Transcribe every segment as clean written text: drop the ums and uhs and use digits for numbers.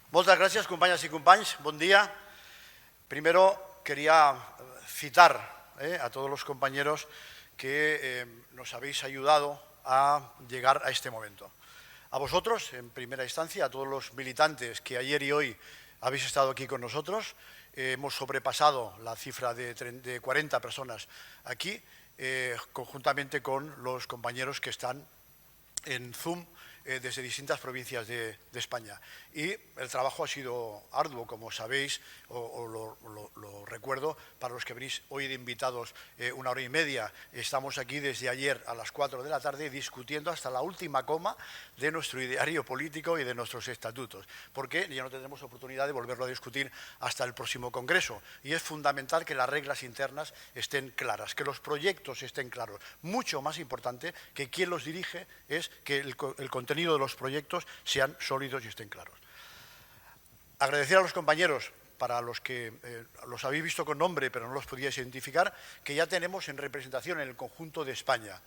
Moltes gràcies, companyes i companys. Bon día. Primero quería citar a todos los compañeros que nos habéis ayudado a llegar a este momento. A vosotros, en primera instancia, a todos los militantes que ayer y hoy habéis estado aquí con nosotros. Hemos sobrepasado la cifra de 40 personas aquí, conjuntamente con los compañeros que están en Zoom desde distintas provincias de España. Y el trabajo ha sido arduo, como sabéis, o lo recuerdo, para los que venís hoy de invitados 1 hora y media. Estamos aquí desde ayer a las 4 de la tarde discutiendo hasta la última coma de nuestro ideario político y de nuestros estatutos, porque ya no tendremos oportunidad de volverlo a discutir hasta el próximo Congreso. Y es fundamental que las reglas internas estén claras, que los proyectos estén claros. Mucho más importante que quien los dirige es que el contenido de los proyectos sean sólidos y estén claros. Agradecer a los compañeros, para los que los habéis visto con nombre pero no los podíais identificar, que ya tenemos en representación en el conjunto de España.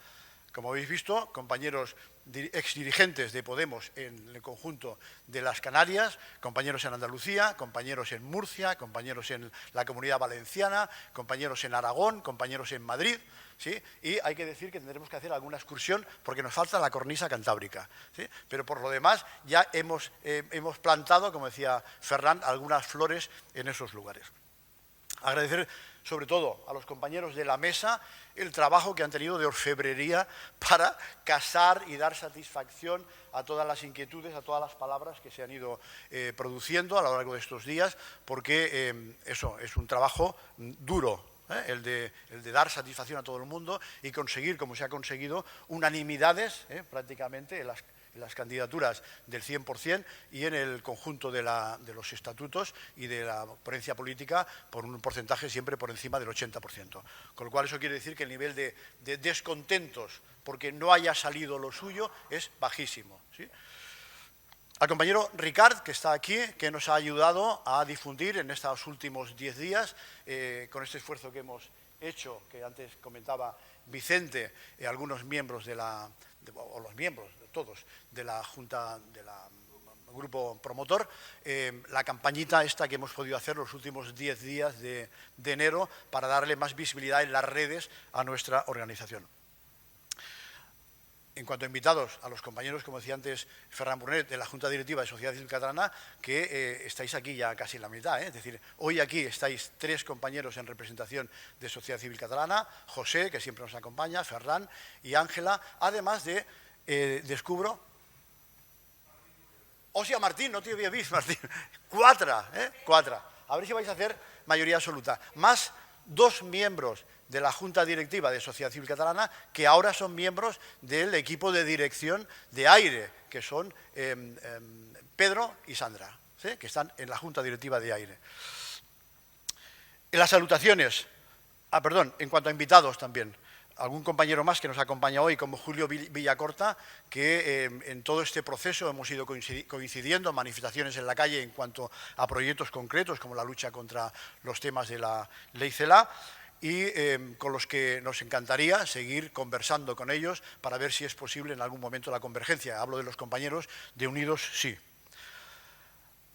Como habéis visto, compañeros exdirigentes de Podemos en el conjunto de las Canarias, compañeros en Andalucía, compañeros en Murcia, compañeros en la Comunidad Valenciana, compañeros en Aragón, compañeros en Madrid, ¿sí? Y hay que decir que tendremos que hacer alguna excursión porque nos falta la cornisa cantábrica, ¿sí? Pero por lo demás ya hemos plantado, como decía Ferran, algunas flores en esos lugares. Agradecer sobre todo a los compañeros de la mesa el trabajo que han tenido de orfebrería para casar y dar satisfacción a todas las inquietudes, a todas las palabras que se han ido produciendo a lo largo de estos días, porque eso es un trabajo duro, el de dar satisfacción a todo el mundo y conseguir, como se ha conseguido, unanimidades prácticamente en las candidaturas del 100% y en el conjunto de los estatutos y de la ponencia política por un porcentaje siempre por encima del 80%. Con lo cual eso quiere decir que el nivel de descontentos porque no haya salido lo suyo es bajísimo, ¿sí? Al compañero Ricard, que está aquí, que nos ha ayudado a difundir en estos últimos 10 días, con este esfuerzo que hemos hecho, que antes comentaba Vicente, algunos miembros o los miembros, todos, de la Junta, del grupo promotor, la campañita esta que hemos podido hacer los últimos 10 días de enero para darle más visibilidad en las redes a nuestra organización. En cuanto a invitados, a los compañeros, como decía antes Ferran Brunet, de la Junta Directiva de Sociedad Civil Catalana, que estáis aquí ya casi en la mitad, es decir, hoy aquí estáis 3 compañeros en representación de Sociedad Civil Catalana, José, que siempre nos acompaña, Ferran y Ángela, además de, descubro, Osia Martín, no te había visto, Martín, 4, 4, a ver si vais a hacer mayoría absoluta, más 2 miembros de la Junta Directiva de Sociedad Civil Catalana, que ahora son miembros del equipo de dirección de AIRE, que son Pedro y Sandra, ¿sí? Que están en la Junta Directiva de AIRE. En las salutaciones, en cuanto a invitados también, algún compañero más que nos acompaña hoy, como Julio Villacorta, que en todo este proceso hemos ido coincidiendo, manifestaciones en la calle en cuanto a proyectos concretos, como la lucha contra los temas de la ley CELA, y con los que nos encantaría seguir conversando con ellos para ver si es posible en algún momento la convergencia. Hablo de los compañeros de Unidos Sí.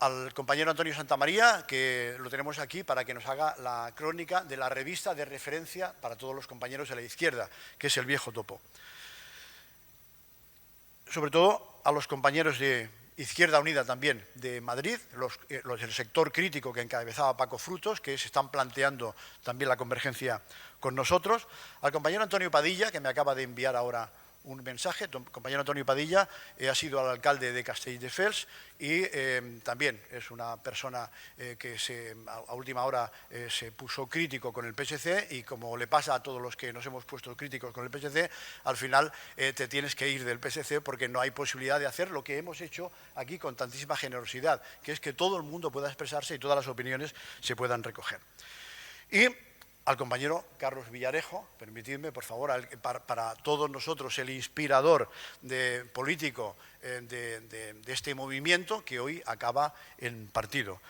Al compañero Antonio Santamaría, que lo tenemos aquí para que nos haga la crónica de la revista de referencia para todos los compañeros de la izquierda, que es El Viejo Topo. Sobre todo a los compañeros de Izquierda Unida también de Madrid, los del sector crítico que encabezaba Paco Frutos, que se están planteando también la convergencia con nosotros. Al compañero Antonio Padilla, que me acaba de enviar ahora un mensaje. El compañero Antonio Padilla ha sido el alcalde de Castelldefels y también es una persona que a última hora se puso crítico con el PSC y, como le pasa a todos los que nos hemos puesto críticos con el PSC, al final te tienes que ir del PSC porque no hay posibilidad de hacer lo que hemos hecho aquí con tantísima generosidad, que es que todo el mundo pueda expresarse y todas las opiniones se puedan recoger. Y al compañero Carlos Villarejo, permitidme, por favor, para todos nosotros el inspirador político de este movimiento que hoy acaba en partido.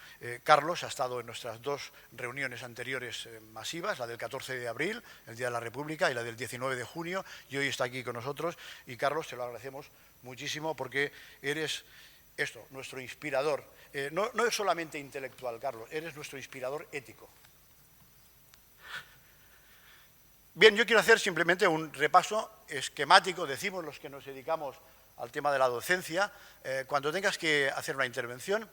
Carlos ha estado en nuestras 2 reuniones anteriores masivas, la del 14 de abril, el Día de la República, y la del 19 de junio, y hoy está aquí con nosotros. Y Carlos, te lo agradecemos muchísimo porque eres esto, nuestro inspirador. No es solamente intelectual, Carlos, eres nuestro inspirador ético. Bien, yo quiero hacer simplemente un repaso esquemático, decimos los que nos dedicamos al tema de la docencia. Cuando tengas que hacer una intervención,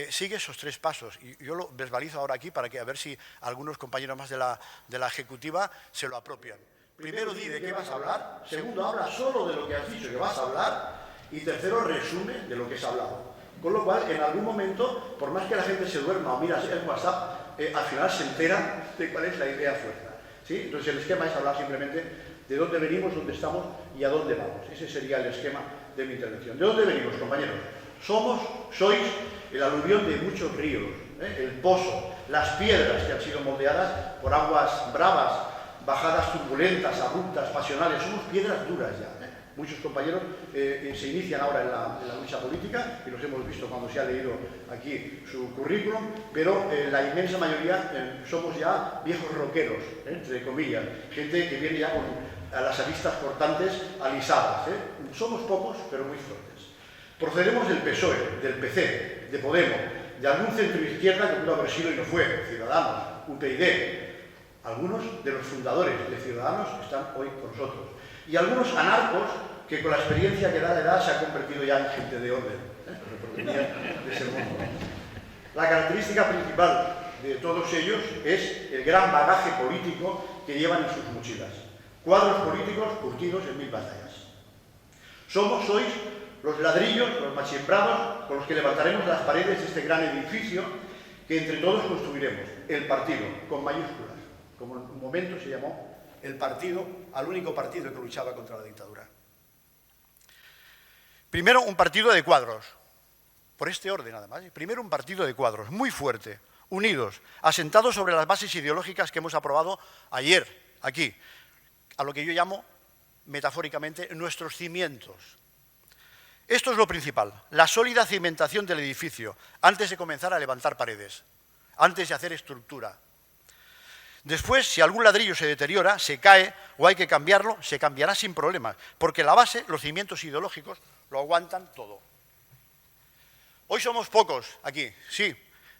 sigue esos 3 pasos. Y yo lo verbalizo ahora aquí para que a ver si algunos compañeros más de la ejecutiva se lo apropian. Primero, di de qué vas a hablar. Segundo, habla solo de lo que has dicho que vas a hablar. Y tercero, resume de lo que has hablado. Con lo cual, en algún momento, por más que la gente se duerma o mira el WhatsApp, al final se entera de cuál es la idea fuerza. ¿Sí? Entonces, el esquema es hablar simplemente de dónde venimos, dónde estamos y a dónde vamos. Ese sería el esquema de mi intervención. ¿De dónde venimos, compañeros? Sois el aluvión de muchos ríos, el pozo, las piedras que han sido moldeadas por aguas bravas, bajadas turbulentas, abruptas, pasionales. Somos piedras duras ya. Muchos compañeros se inician ahora en la lucha política, y los hemos visto cuando se ha leído aquí su currículum, pero la inmensa mayoría somos ya viejos roqueros, entre comillas, gente que viene ya con a las aristas cortantes alisadas. Somos pocos, pero muy fuertes. Procedemos del PSOE, del PC, de Podemos, de algún centro izquierda que pudo haber sido y no fue, Ciudadanos, UPyD. Algunos de los fundadores de Ciudadanos están hoy con nosotros. Y algunos anarcos que con la experiencia que da la edad se han convertido ya en gente de orden, porque venían de ese mundo. La característica principal de todos ellos es el gran bagaje político que llevan en sus mochilas. Cuadros políticos curtidos en 1000 batallas. Sois los ladrillos, los machimbrados con los que levantaremos las paredes de este gran edificio que entre todos construiremos, el partido, con mayúsculas, como en un momento se llamó el partido, al único partido que luchaba contra la dictadura. Primero, un partido de cuadros, por este orden además. Primero, un partido de cuadros, muy fuerte, unidos, asentados sobre las bases ideológicas que hemos aprobado ayer, aquí, a lo que yo llamo, metafóricamente, nuestros cimientos. Esto es lo principal, la sólida cimentación del edificio, antes de comenzar a levantar paredes, antes de hacer estructura. Después, si algún ladrillo se deteriora, se cae o hay que cambiarlo, se cambiará sin problemas, porque la base, los cimientos ideológicos, lo aguantan todo. Hoy somos pocos aquí, sí,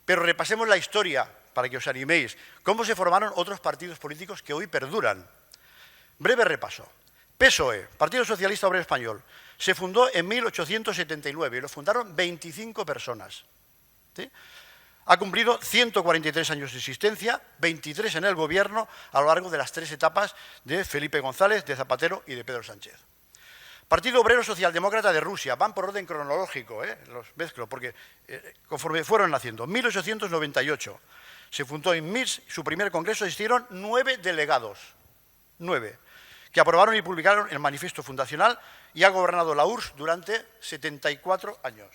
pero repasemos la historia para que os animéis. ¿Cómo se formaron otros partidos políticos que hoy perduran? Breve repaso. PSOE, Partido Socialista Obrero Español, se fundó en 1879 y lo fundaron 25 personas. ¿Sí? Ha cumplido 143 años de existencia, 23 en el gobierno, a lo largo de las 3 etapas de Felipe González, de Zapatero y de Pedro Sánchez. Partido Obrero Socialdemócrata de Rusia, van por orden cronológico, los mezclo, porque conforme fueron naciendo. 1898 se fundó en Minsk, su primer congreso, existieron 9 delegados, 9, que aprobaron y publicaron el manifiesto fundacional, y ha gobernado la URSS durante 74 años.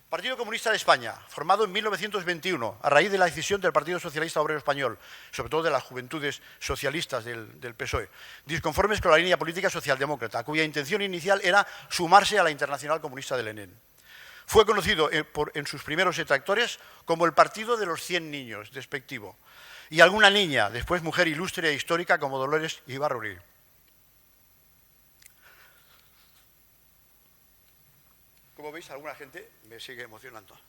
Partido Comunista de España, formado en 1921, a raíz de la decisión del Partido Socialista Obrero Español, sobre todo de las juventudes socialistas del PSOE, disconformes con la línea política socialdemócrata, cuya intención inicial era sumarse a la Internacional Comunista de Lenin. Fue conocido en sus primeros detractores como el Partido de los 100 niños, despectivo, y alguna niña, después mujer ilustre e histórica como Dolores Ibarruri. Como veis, alguna gente me sigue emocionando.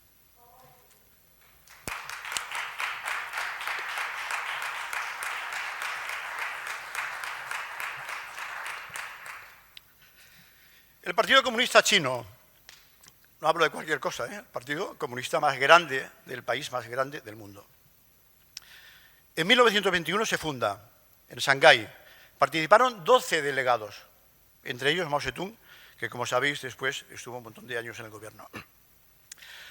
El Partido Comunista Chino, no hablo de cualquier cosa, el partido comunista más grande del país, más grande del mundo. En 1921 se funda en Shanghái. Participaron 12 delegados, entre ellos Mao Zedong, que como sabéis después estuvo un montón de años en el gobierno.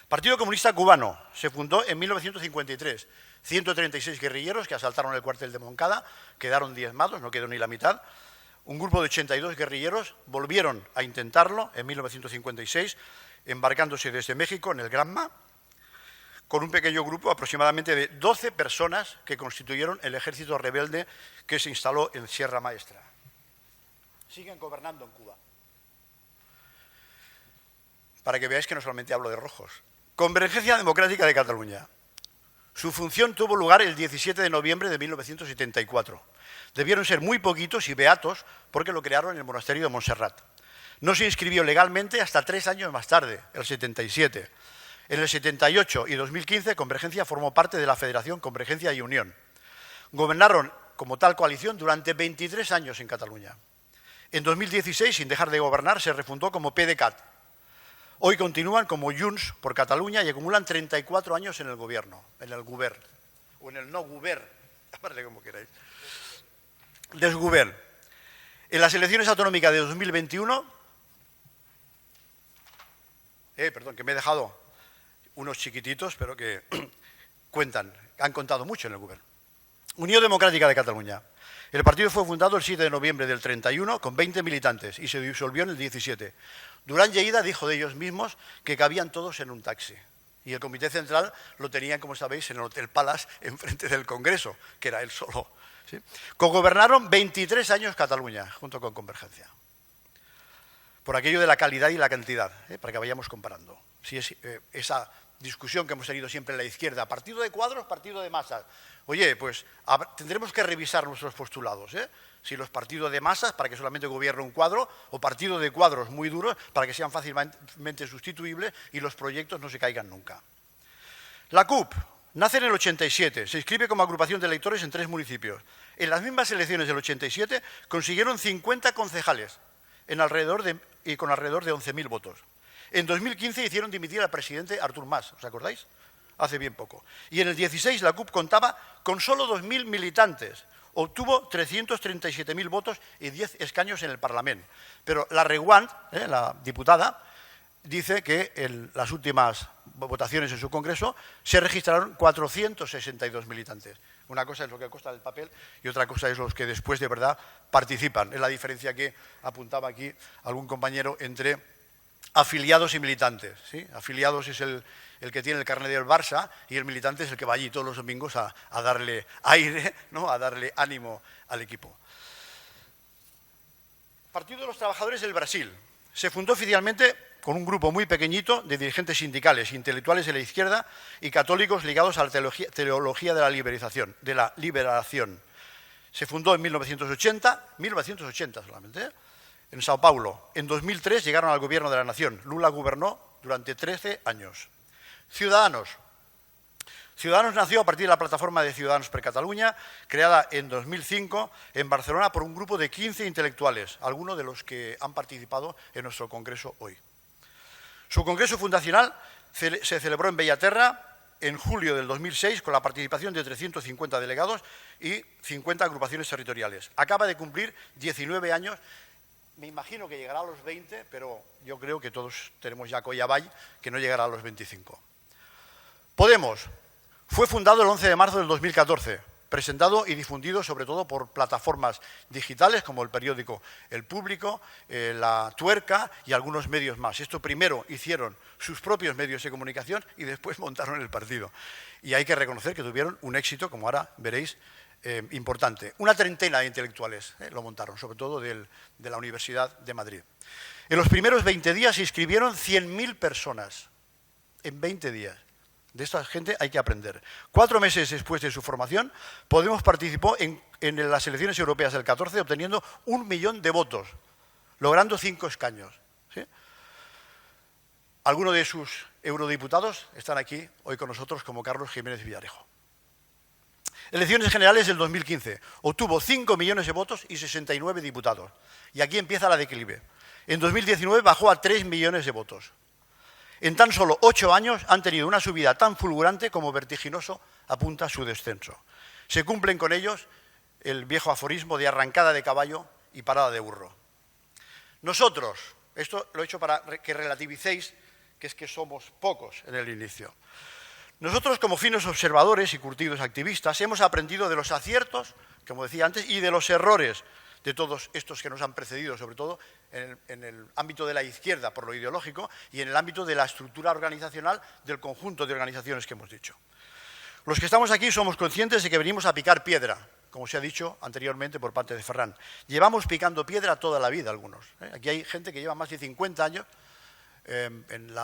Partido Comunista Cubano, se fundó en 1953. 136 guerrilleros que asaltaron el cuartel de Moncada, quedaron diezmados, no quedó ni la mitad. Un grupo de 82 guerrilleros volvieron a intentarlo en 1956, embarcándose desde México en el Granma, con un pequeño grupo aproximadamente de 12 personas que constituyeron el ejército rebelde que se instaló en Sierra Maestra. Siguen gobernando en Cuba. Para que veáis que no solamente hablo de rojos. Convergencia Democrática de Cataluña. Su función tuvo lugar el 17 de noviembre de 1974. Debieron ser muy poquitos y beatos porque lo crearon en el monasterio de Montserrat. No se inscribió legalmente hasta 3 años más tarde, el 77. En el 78 y 2015, Convergencia formó parte de la Federación Convergencia y Unión. Gobernaron como tal coalición durante 23 años en Cataluña. En 2016, sin dejar de gobernar, se refundó como PDeCAT. Hoy continúan como Junts por Cataluña y acumulan 34 años en el gobierno, en el govern, o en el no govern, llamarle como queráis. Desgovern. En las elecciones autonómicas de 2021, perdón, que me he dejado unos chiquititos, pero que cuentan, han contado mucho en el gobierno. Unión Democrática de Cataluña. El partido fue fundado el 7 de noviembre del 31 con 20 militantes y se disolvió en el 17. Durán Lleida dijo de ellos mismos que cabían todos en un taxi. Y el Comité Central lo tenían, como sabéis, en el Hotel Palace, enfrente del Congreso, que era él solo. ¿Sí? Cogobernaron 23 años Cataluña, junto con Convergencia. Por aquello de la calidad y la cantidad, para que vayamos comparando. Si es esa discusión que hemos tenido siempre en la izquierda, partido de cuadros, partido de masas. Oye, pues tendremos que revisar nuestros postulados, si los partidos de masas para que solamente gobierne un cuadro o partidos de cuadros muy duros para que sean fácilmente sustituibles y los proyectos no se caigan nunca. La CUP nace en el 87, se inscribe como agrupación de electores en 3 municipios. En las mismas elecciones del 87 consiguieron 50 concejales y con alrededor de 11.000 votos. En 2015 hicieron dimitir al presidente Artur Mas, ¿os acordáis? Hace bien poco. Y en el 16 la CUP contaba con solo 2.000 militantes. Obtuvo 337.000 votos y 10 escaños en el Parlamento. Pero la Reguant, la diputada, dice que en las últimas votaciones en su Congreso se registraron 462 militantes. Una cosa es lo que consta el papel y otra cosa es los que después de verdad participan. Es la diferencia que apuntaba aquí algún compañero entre afiliados y militantes. ¿Sí? Afiliados es el que tiene el carnet del Barça y el militante es el que va allí todos los domingos a darle aire, ¿no? A darle ánimo al equipo. Partido de los Trabajadores del Brasil. Se fundó oficialmente con un grupo muy pequeñito de dirigentes sindicales, intelectuales de la izquierda y católicos ligados a la teología de la liberación. Se fundó en 1980 solamente, en Sao Paulo. En 2003 llegaron al gobierno de la nación. Lula gobernó durante 13 años. Ciudadanos. Ciudadanos nació a partir de la plataforma de Ciudadanos per Catalunya, creada en 2005 en Barcelona por un grupo de 15 intelectuales, algunos de los que han participado en nuestro congreso hoy. Su congreso fundacional se celebró en Bellaterra en julio del 2006 con la participación de 350 delegados y 50 agrupaciones territoriales. Acaba de cumplir 19 años. Me imagino que llegará a los 20, pero yo creo que todos tenemos ya Collaball, que no llegará a los 25. Podemos. Fue fundado el 11 de marzo del 2014, presentado y difundido sobre todo por plataformas digitales como el periódico El Público, La Tuerca y algunos medios más. Esto primero hicieron sus propios medios de comunicación y después montaron el partido. Y hay que reconocer que tuvieron un éxito, como ahora veréis, importante. Una treintena de intelectuales lo montaron, sobre todo de la Universidad de Madrid. En los primeros 20 días se inscribieron 100.000 personas, en 20 días. De esta gente hay que aprender. 4 meses después de su formación, Podemos participó en las elecciones europeas del 14 obteniendo 1 millón de votos, logrando 5 escaños. ¿Sí? Algunos de sus eurodiputados están aquí hoy con nosotros, como Carlos Jiménez Villarejo. Elecciones generales del 2015. Obtuvo 5 millones de votos y 69 diputados. Y aquí empieza la declive. En 2019 bajó a 3 millones de votos. En tan solo 8 años han tenido una subida tan fulgurante como vertiginoso apunta su descenso. Se cumplen con ellos el viejo aforismo de arrancada de caballo y parada de burro. Nosotros, esto lo he hecho para que relativicéis, que es que somos pocos en el inicio. Nosotros, como finos observadores y curtidos activistas, hemos aprendido de los aciertos, como decía antes, y de los errores de todos estos que nos han precedido, sobre todo en el ámbito de la izquierda, por lo ideológico, y en el ámbito de la estructura organizacional del conjunto de organizaciones que hemos dicho. Los que estamos aquí somos conscientes de que venimos a picar piedra, como se ha dicho anteriormente por parte de Ferran. Llevamos picando piedra toda la vida algunos. Aquí hay gente que lleva más de 50 años en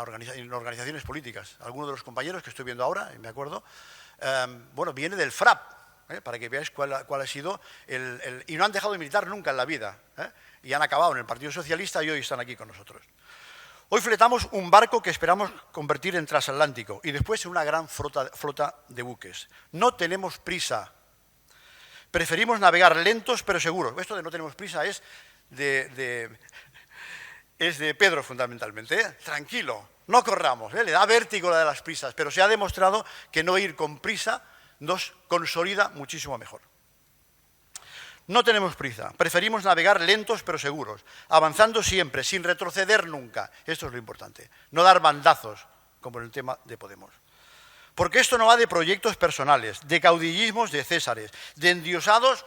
organizaciones políticas. Algunos de los compañeros que estoy viendo ahora, me acuerdo, bueno, viene del FRAP, para que veáis cuál ha sido y no han dejado de militar nunca en la vida, y han acabado en el Partido Socialista y hoy están aquí con nosotros. Hoy fletamos un barco que esperamos convertir en transatlántico y después en una gran flota de buques. No tenemos prisa. Preferimos navegar lentos pero seguros. Esto de no tenemos prisa es de Pedro fundamentalmente. Tranquilo, no corramos. Le da vértigo la de las prisas, pero se ha demostrado que no ir con prisa nos consolida muchísimo mejor. No tenemos prisa, preferimos navegar lentos pero seguros, avanzando siempre, sin retroceder nunca. Esto es lo importante, no dar bandazos, como en el tema de Podemos. Porque esto no va de proyectos personales, de caudillismos de césares, de endiosados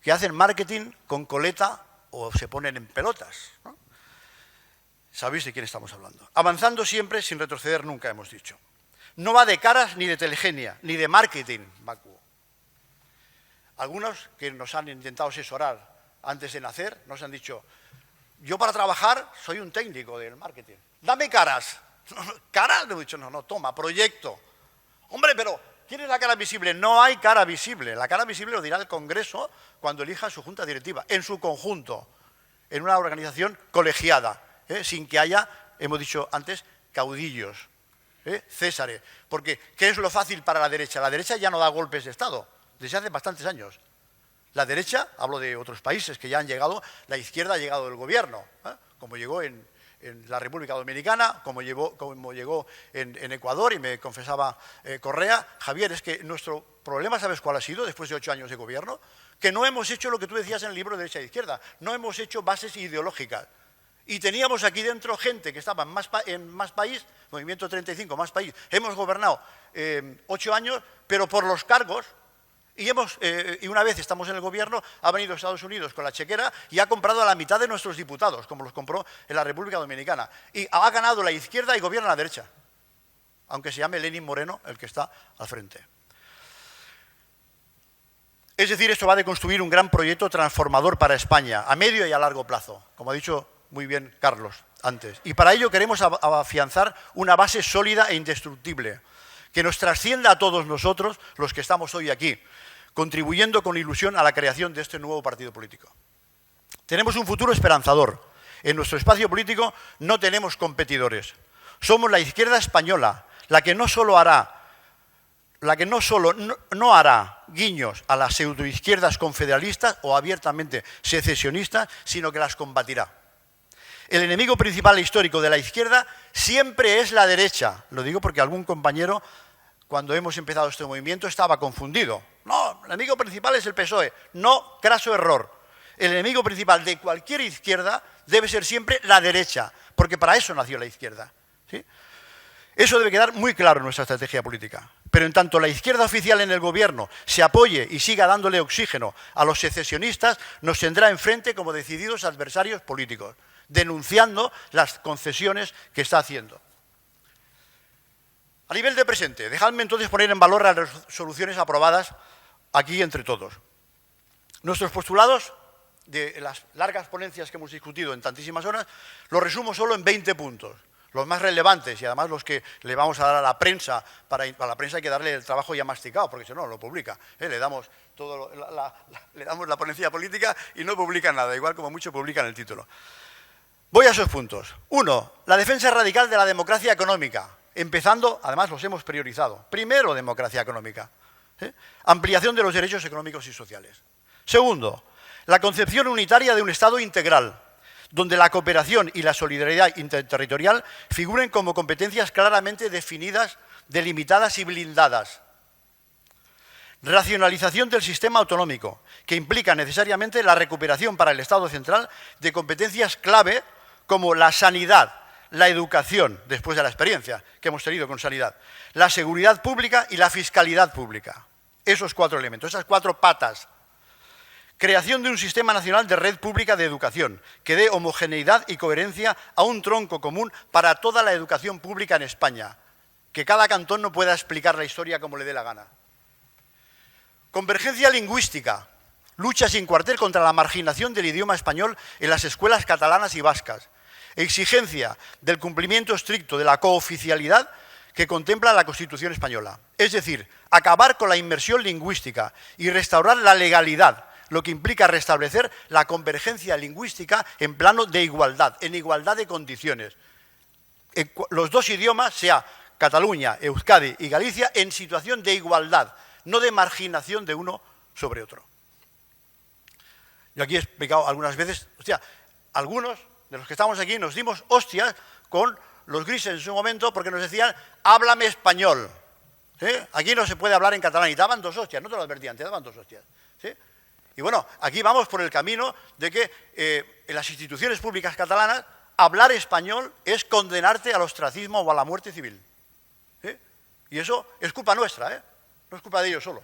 que hacen marketing con coleta o se ponen en pelotas, ¿no? Sabéis de quién estamos hablando. Avanzando siempre, sin retroceder nunca, hemos dicho. No va de caras ni de telegenia, ni de marketing vacuo. Algunos que nos han intentado asesorar antes de nacer nos han dicho: yo para trabajar soy un técnico del marketing. Dame caras. ¿Caras? Le he dicho, no, toma, proyecto. Hombre, pero ¿quién es la cara visible? No hay cara visible. La cara visible lo dirá el Congreso cuando elija su junta directiva, en su conjunto, en una organización colegiada, sin que haya, hemos dicho antes, caudillos, césares. Porque, ¿qué es lo fácil para la derecha? La derecha ya no da golpes de Estado desde hace bastantes años. La derecha, hablo de otros países que ya han llegado, la izquierda ha llegado del gobierno, como llegó en la República Dominicana, como llegó en Ecuador, y me confesaba Correa: Javier, es que nuestro problema, ¿sabes cuál ha sido después de 8 años de gobierno? Que no hemos hecho lo que tú decías en el libro de derecha e izquierda, no hemos hecho bases ideológicas. Y teníamos aquí dentro gente que estaba en Más País, Movimiento 35, Más País. Hemos gobernado 8 años, pero por los cargos. Y una vez estamos en el gobierno, ha venido Estados Unidos con la chequera y ha comprado a la mitad de nuestros diputados, como los compró en la República Dominicana. Y ha ganado la izquierda y gobierna la derecha, aunque se llame Lenín Moreno el que está al frente. Es decir, esto va de construir un gran proyecto transformador para España, a medio y a largo plazo, como ha dicho muy bien Carlos antes. Y para ello queremos afianzar una base sólida e indestructible, que nos trascienda a todos nosotros, los que estamos hoy aquí, contribuyendo con ilusión a la creación de este nuevo partido político. Tenemos un futuro esperanzador. En nuestro espacio político no tenemos competidores. Somos la izquierda española, la que no solo no hará guiños a las pseudoizquierdas confederalistas o abiertamente secesionistas, sino que las combatirá. El enemigo principal e histórico de la izquierda siempre es la derecha. Lo digo porque algún compañero, cuando hemos empezado este movimiento, estaba confundido. No, el enemigo principal es el PSOE. No, craso error. El enemigo principal de cualquier izquierda debe ser siempre la derecha, porque para eso nació la izquierda, ¿sí? Eso debe quedar muy claro en nuestra estrategia política. Pero en tanto la izquierda oficial en el gobierno se apoye y siga dándole oxígeno a los secesionistas, nos tendrá enfrente como decididos adversarios políticos, denunciando las concesiones que está haciendo. A nivel de presente, dejadme entonces poner en valor las resoluciones aprobadas aquí entre todos. Nuestros postulados de las largas ponencias que hemos discutido en tantísimas horas, los resumo solo en 20 puntos, los más relevantes y además los que le vamos a dar a la prensa. A la prensa hay que darle el trabajo ya masticado, porque si no, lo publica. Le damos la ponencia política y no publican nada, igual como mucho publican el título. Voy a esos puntos. 1. La defensa radical de la democracia económica. Empezando, además los hemos priorizado. Primero, democracia económica. Ampliación de los derechos económicos y sociales. Segundo, la concepción unitaria de un Estado integral, donde la cooperación y la solidaridad interterritorial figuren como competencias claramente definidas, delimitadas y blindadas. Racionalización del sistema autonómico, que implica necesariamente la recuperación para el Estado central de competencias clave como la sanidad, la educación, después de la experiencia que hemos tenido con sanidad, la seguridad pública y la fiscalidad pública. Esos 4 elementos, esas 4 patas. Creación de un sistema nacional de red pública de educación que dé homogeneidad y coherencia a un tronco común para toda la educación pública en España. Que cada cantón no pueda explicar la historia como le dé la gana. Convergencia lingüística. Lucha sin cuartel contra la marginación del idioma español en las escuelas catalanas y vascas. Exigencia del cumplimiento estricto de la cooficialidad que contempla la Constitución española. Es decir, acabar con la inmersión lingüística y restaurar la legalidad, lo que implica restablecer la convergencia lingüística en plano de igualdad, en igualdad de condiciones. Los dos idiomas, sea Cataluña, Euskadi y Galicia, en situación de igualdad, no de marginación de uno sobre otro. Yo aquí he explicado algunas veces, hostia, algunos de los que estamos aquí nos dimos hostias con los grises en su momento porque nos decían, háblame español. ¿Sí? Aquí no se puede hablar en catalán y te daban 2 hostias, no te lo advertían, te daban 2 hostias. ¿Sí? Y bueno, aquí vamos por el camino de que en las instituciones públicas catalanas hablar español es condenarte al ostracismo o a la muerte civil. ¿Sí? Y eso es culpa nuestra, ¿eh? No es culpa de ellos solo.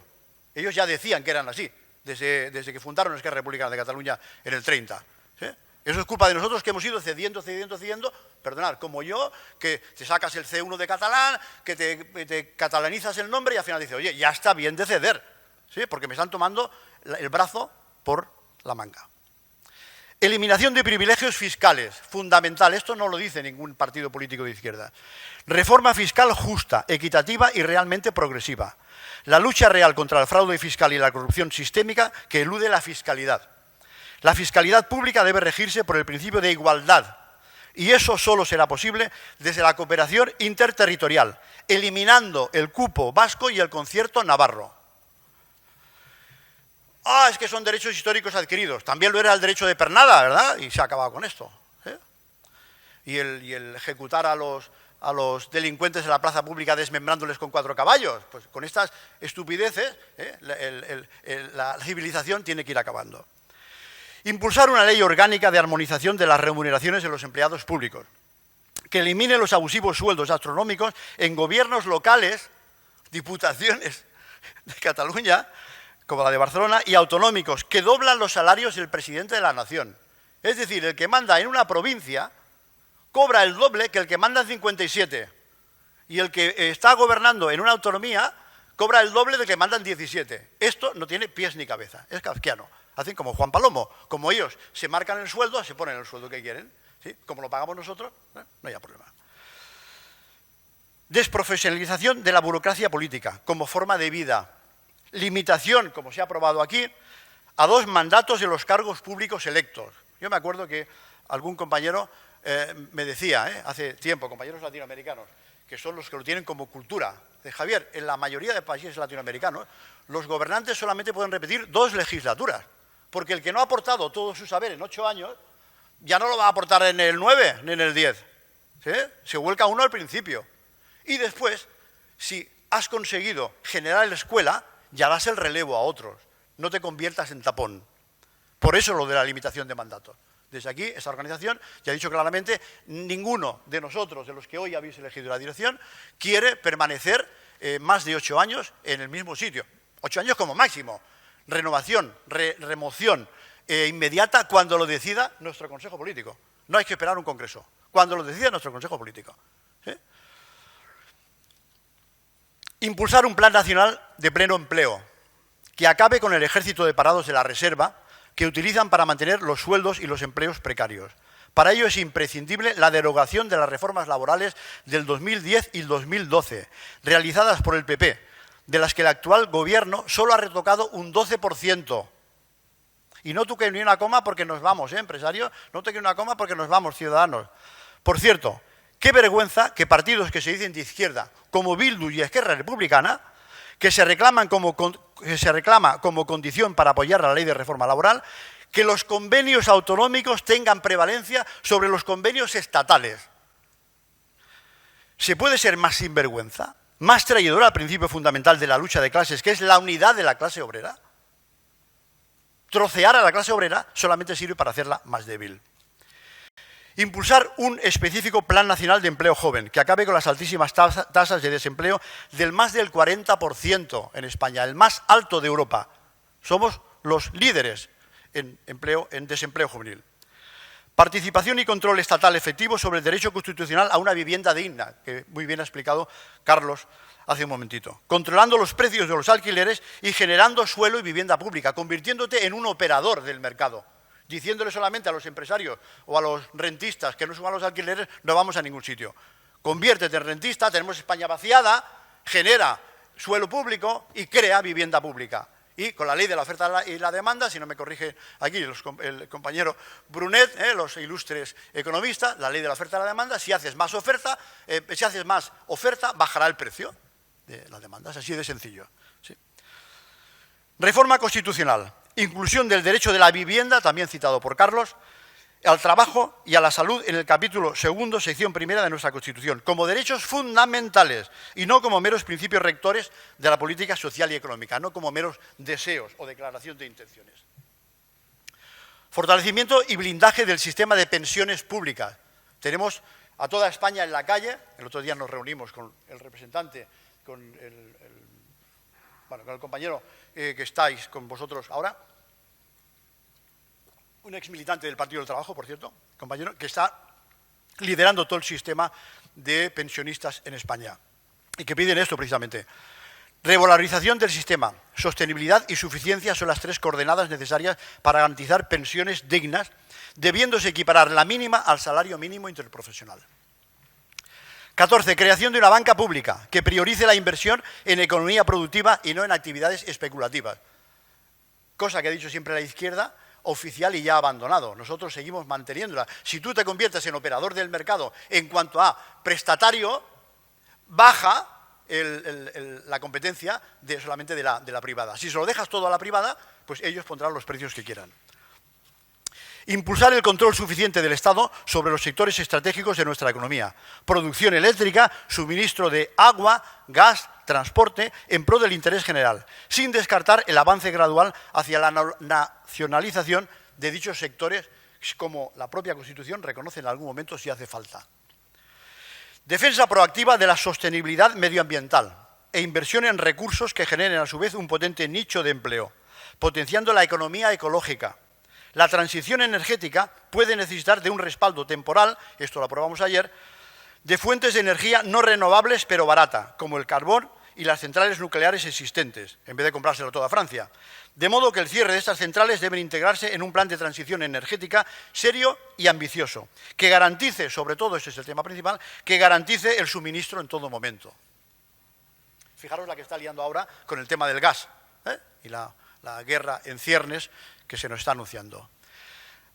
Ellos ya decían que eran así, desde que fundaron Esquerra Republicana de Cataluña en el 30. ¿Sí? Eso es culpa de nosotros que hemos ido cediendo, perdonad, como yo, que te sacas el C1 de catalán, que te catalanizas el nombre y al final dices, oye, ya está bien de ceder, ¿sí? Porque me están tomando el brazo por la manga. Eliminación de privilegios fiscales, fundamental, esto no lo dice ningún partido político de izquierda. Reforma fiscal justa, equitativa y realmente progresiva. La lucha real contra el fraude fiscal y la corrupción sistémica que elude la fiscalidad. La fiscalidad pública debe regirse por el principio de igualdad y eso solo será posible desde la cooperación interterritorial, eliminando el cupo vasco y el concierto navarro. Ah, es que son derechos históricos adquiridos. También lo era el derecho de pernada, ¿verdad? Y se ha acabado con esto. ¿Eh? Y el ejecutar a los delincuentes en la plaza pública desmembrándoles con 4 caballos. Pues con estas estupideces, la civilización tiene que ir acabando. Impulsar una ley orgánica de armonización de las remuneraciones de los empleados públicos, que elimine los abusivos sueldos astronómicos en gobiernos locales, diputaciones de Cataluña, como la de Barcelona, y autonómicos, que doblan los salarios del presidente de la nación. Es decir, el que manda en una provincia cobra el doble que el que manda en 57. Y el que está gobernando en una autonomía cobra el doble del que manda en 17. Esto no tiene pies ni cabeza, es kafkiano. Hacen como Juan Palomo, como ellos se marcan el sueldo, se ponen el sueldo que quieren. ¿Sí? Como lo pagamos nosotros, no hay problema. Desprofesionalización de la burocracia política como forma de vida. Limitación, como se ha aprobado aquí, a 2 mandatos de los cargos públicos electos. Yo me acuerdo que algún compañero me decía, hace tiempo, compañeros latinoamericanos, que son los que lo tienen como cultura, de Javier, en la mayoría de países latinoamericanos, los gobernantes solamente pueden repetir 2 legislaturas, porque el que no ha aportado todo su saber en 8 años, ya no lo va a aportar en el 9 ni en el 10. ¿Sí? Se vuelca uno al principio. Y después, si has conseguido generar la escuela, ya das el relevo a otros. No te conviertas en tapón. Por eso lo de la limitación de mandatos. Desde aquí, esta organización ya ha dicho claramente, ninguno de nosotros, de los que hoy habéis elegido la dirección, quiere permanecer más de 8 años en el mismo sitio. 8 años como máximo. Renovación, remoción inmediata cuando lo decida nuestro Consejo Político. No hay que esperar un congreso. Cuando lo decida nuestro Consejo Político. ¿Sí? Impulsar un plan nacional de pleno empleo que acabe con el ejército de parados de la reserva que utilizan para mantener los sueldos y los empleos precarios. Para ello es imprescindible la derogación de las reformas laborales del 2010 y el 2012, realizadas por el PP, de las que el actual gobierno solo ha retocado un 12%. Y no toque ni una coma porque nos vamos, empresarios, no toque una coma porque nos vamos, ciudadanos. Por cierto, qué vergüenza que partidos que se dicen de izquierda, como Bildu y Esquerra Republicana, que se reclama como condición para apoyar la ley de reforma laboral, que los convenios autonómicos tengan prevalencia sobre los convenios estatales. ¿Se puede ser más sinvergüenza, más traidora al principio fundamental de la lucha de clases, que es la unidad de la clase obrera? Trocear a la clase obrera solamente sirve para hacerla más débil. Impulsar un específico plan nacional de empleo joven que acabe con las altísimas tasas de desempleo del más del 40% en España, el más alto de Europa. Somos los líderes en desempleo juvenil. Participación y control estatal efectivo sobre el derecho constitucional a una vivienda digna, que muy bien ha explicado Carlos hace un momentito. Controlando los precios de los alquileres y generando suelo y vivienda pública, convirtiéndote en un operador del mercado. Diciéndole solamente a los empresarios o a los rentistas que no suban los alquileres, no vamos a ningún sitio. Conviértete en rentista, tenemos España vaciada, genera suelo público y crea vivienda pública. Y con la ley de la oferta y la demanda, si no me corrige aquí el compañero Brunet, los ilustres economistas, la ley de la oferta y la demanda, si haces más oferta, bajará el precio de la demanda. Es así de sencillo. ¿Sí? Reforma constitucional. Inclusión del derecho de la vivienda, también citado por Carlos, al trabajo y a la salud en el capítulo 2, sección 1 de nuestra Constitución, como derechos fundamentales y no como meros principios rectores de la política social y económica, no como meros deseos o declaración de intenciones. Fortalecimiento y blindaje del sistema de pensiones públicas. Tenemos a toda España en la calle. El otro día nos reunimos con el representante, con el compañero que estáis con vosotros ahora, un ex militante del Partido del Trabajo, por cierto, compañero, que está liderando todo el sistema de pensionistas en España y que piden esto precisamente. Revalorización del sistema, sostenibilidad y suficiencia son las 3 coordenadas necesarias para garantizar pensiones dignas, debiéndose equiparar la mínima al salario mínimo interprofesional. 14. Creación de una banca pública que priorice la inversión en economía productiva y no en actividades especulativas. Cosa que ha dicho siempre la izquierda, oficial y ya abandonado. Nosotros seguimos manteniéndola. Si tú te conviertes en operador del mercado en cuanto a prestatario, baja la competencia solamente de la privada. Si se lo dejas todo a la privada, pues ellos pondrán los precios que quieran. Impulsar el control suficiente del Estado sobre los sectores estratégicos de nuestra economía. Producción eléctrica, suministro de agua, gas, transporte, en pro del interés general, sin descartar el avance gradual hacia la nacionalización de dichos sectores, como la propia Constitución reconoce en algún momento si hace falta. Defensa proactiva de la sostenibilidad medioambiental e inversión en recursos que generen a su vez un potente nicho de empleo, potenciando la economía ecológica. La transición energética puede necesitar de un respaldo temporal, esto lo aprobamos ayer, de fuentes de energía no renovables pero barata, como el carbón y las centrales nucleares existentes, en vez de comprárselo toda Francia. De modo que el cierre de estas centrales debe integrarse en un plan de transición energética serio y ambicioso, que garantice, sobre todo, ese es el tema principal, que garantice el suministro en todo momento. Fijaros la que está liando ahora con el tema del gas, y la guerra en ciernes que se nos está anunciando.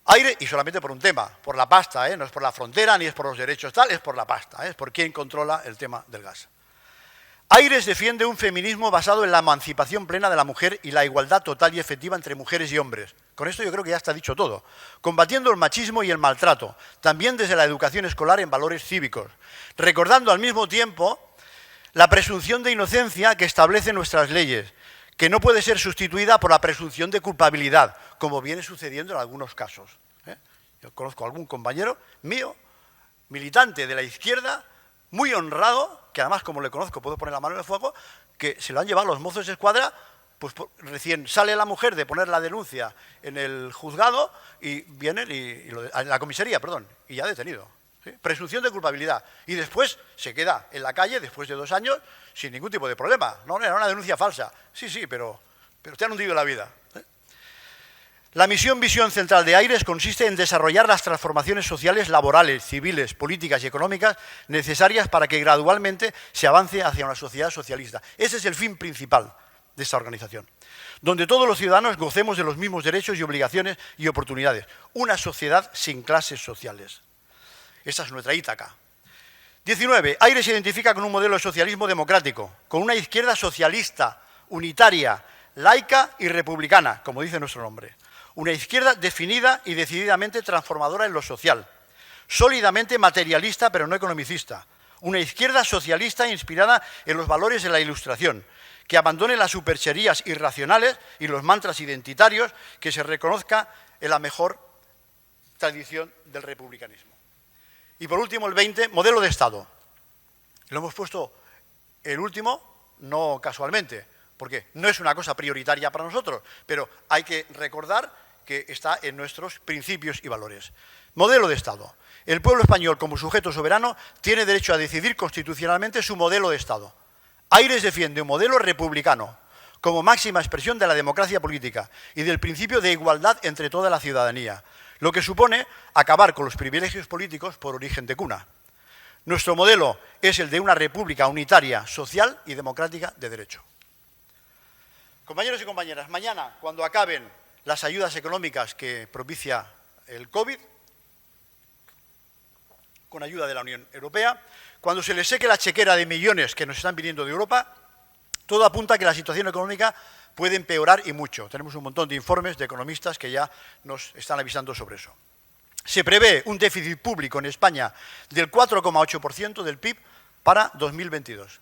Aire, y solamente por un tema, por la pasta, no es por la frontera ni es por los derechos tal, es por la pasta, es por quién controla el tema del gas. Aires defiende un feminismo basado en la emancipación plena de la mujer y la igualdad total y efectiva entre mujeres y hombres. Con esto yo creo que ya está dicho todo. Combatiendo el machismo y el maltrato, también desde la educación escolar en valores cívicos. Recordando al mismo tiempo la presunción de inocencia que establecen nuestras leyes, que no puede ser sustituida por la presunción de culpabilidad, como viene sucediendo en algunos casos. Yo conozco a algún compañero mío, militante de la izquierda, muy honrado, que además como le conozco puedo poner la mano en el fuego, que se lo han llevado los mozos de escuadra, pues recién sale la mujer de poner la denuncia en el juzgado y vienen en la comisaría, perdón, y ya detenido. ¿Sí? Presunción de culpabilidad. Y después se queda en la calle, después de 2 años, sin ningún tipo de problema. No, era una denuncia falsa. Sí, pero te han hundido la vida. La visión central de Aires consiste en desarrollar las transformaciones sociales, laborales, civiles, políticas y económicas necesarias para que gradualmente se avance hacia una sociedad socialista. Ese es el fin principal de esta organización, donde todos los ciudadanos gocemos de los mismos derechos y obligaciones y oportunidades. Una sociedad sin clases sociales. Esa es nuestra Ítaca. 19. Aires se identifica con un modelo de socialismo democrático, con una izquierda socialista, unitaria, laica y republicana, como dice nuestro nombre. Una izquierda definida y decididamente transformadora en lo social, sólidamente materialista pero no economicista. Una izquierda socialista inspirada en los valores de la Ilustración, que abandone las supercherías irracionales y los mantras identitarios, que se reconozca en la mejor tradición del republicanismo. Y por último, el 20, modelo de Estado. Lo hemos puesto el último, no casualmente, porque no es una cosa prioritaria para nosotros, pero hay que recordar que está en nuestros principios y valores. Modelo de Estado. El pueblo español, como sujeto soberano, tiene derecho a decidir constitucionalmente su modelo de Estado. Aires defiende un modelo republicano, como máxima expresión de la democracia política y del principio de igualdad entre toda la ciudadanía, lo que supone acabar con los privilegios políticos por origen de cuna. Nuestro modelo es el de una república unitaria, social y democrática de derecho. Compañeros y compañeras, mañana, cuando acaben las ayudas económicas que propicia el COVID, con ayuda de la Unión Europea, cuando se les seque la chequera de millones que nos están viniendo de Europa, todo apunta a que la situación económica puede empeorar y mucho. Tenemos un montón de informes de economistas que ya nos están avisando sobre eso. Se prevé un déficit público en España del 4,8% del PIB para 2022.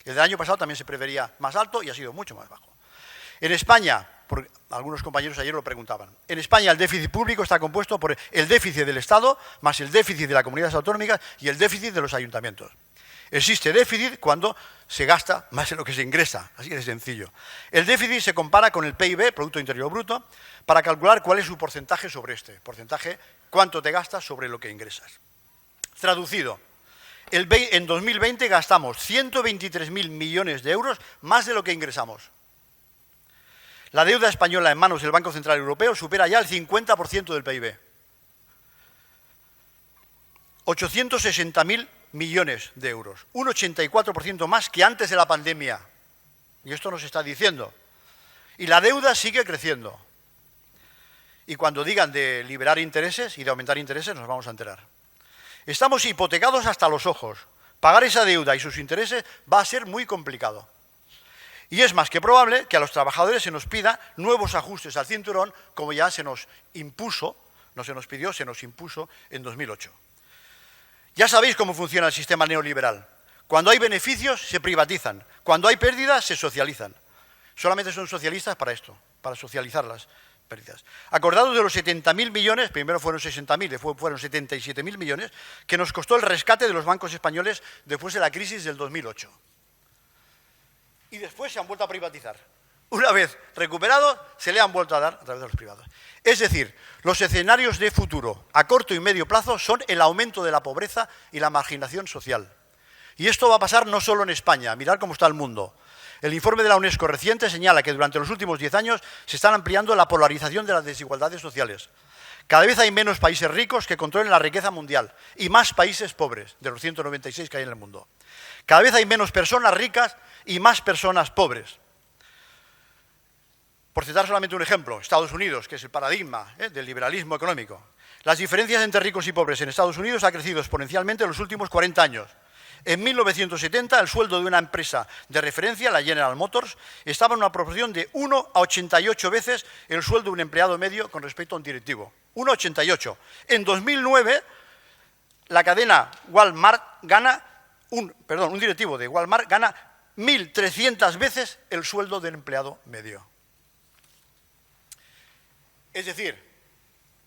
El del año pasado también se preveía más alto y ha sido mucho más bajo. En España, porque algunos compañeros ayer lo preguntaban, en España el déficit público está compuesto por el déficit del Estado más el déficit de las comunidades autonómicas y el déficit de los ayuntamientos. Existe déficit cuando se gasta más de lo que se ingresa, así de sencillo. El déficit se compara con el PIB, Producto Interior Bruto, para calcular cuál es su porcentaje sobre este. Porcentaje, cuánto te gastas sobre lo que ingresas. Traducido, en 2020 gastamos 123.000 millones de euros más de lo que ingresamos. La deuda española en manos del Banco Central Europeo supera ya el 50% del PIB. 860.000 millones de euros, un 84% más que antes de la pandemia. Y esto nos está diciendo. Y la deuda sigue creciendo. Y cuando digan de liberar intereses y de aumentar intereses, nos vamos a enterar. Estamos hipotecados hasta los ojos. Pagar esa deuda y sus intereses va a ser muy complicado. Y es más que probable que a los trabajadores se nos pida nuevos ajustes al cinturón, como ya se nos impuso, no se nos pidió, se nos impuso en 2008. Ya sabéis cómo funciona el sistema neoliberal. Cuando hay beneficios, se privatizan. Cuando hay pérdidas, se socializan. Solamente son socialistas para esto, para socializar las pérdidas. Acordados de los 70.000 millones, primero fueron 60.000, después fueron 77.000 millones, que nos costó el rescate de los bancos españoles después de la crisis del 2008. Y después se han vuelto a privatizar. Una vez recuperados, se le han vuelto a dar a través de los privados. Es decir, los escenarios de futuro a corto y medio plazo son el aumento de la pobreza y la marginación social. Y esto va a pasar no solo en España, mirad cómo está el mundo. El informe de la UNESCO reciente señala que durante los últimos 10 años se están ampliando la polarización de las desigualdades sociales. Cada vez hay menos países ricos que controlen la riqueza mundial y más países pobres, de los 196 que hay en el mundo. Cada vez hay menos personas ricas y más personas pobres. Por citar solamente un ejemplo, Estados Unidos, que es el paradigma del liberalismo económico. Las diferencias entre ricos y pobres en Estados Unidos han crecido exponencialmente en los últimos 40 años. En 1970, el sueldo de una empresa de referencia, la General Motors, estaba en una proporción de 1 a 88 veces el sueldo de un empleado medio con respecto a un directivo. 1 a 88. En 2009, la cadena Walmart gana, un directivo de Walmart gana 1.300 veces el sueldo del empleado medio. Es decir,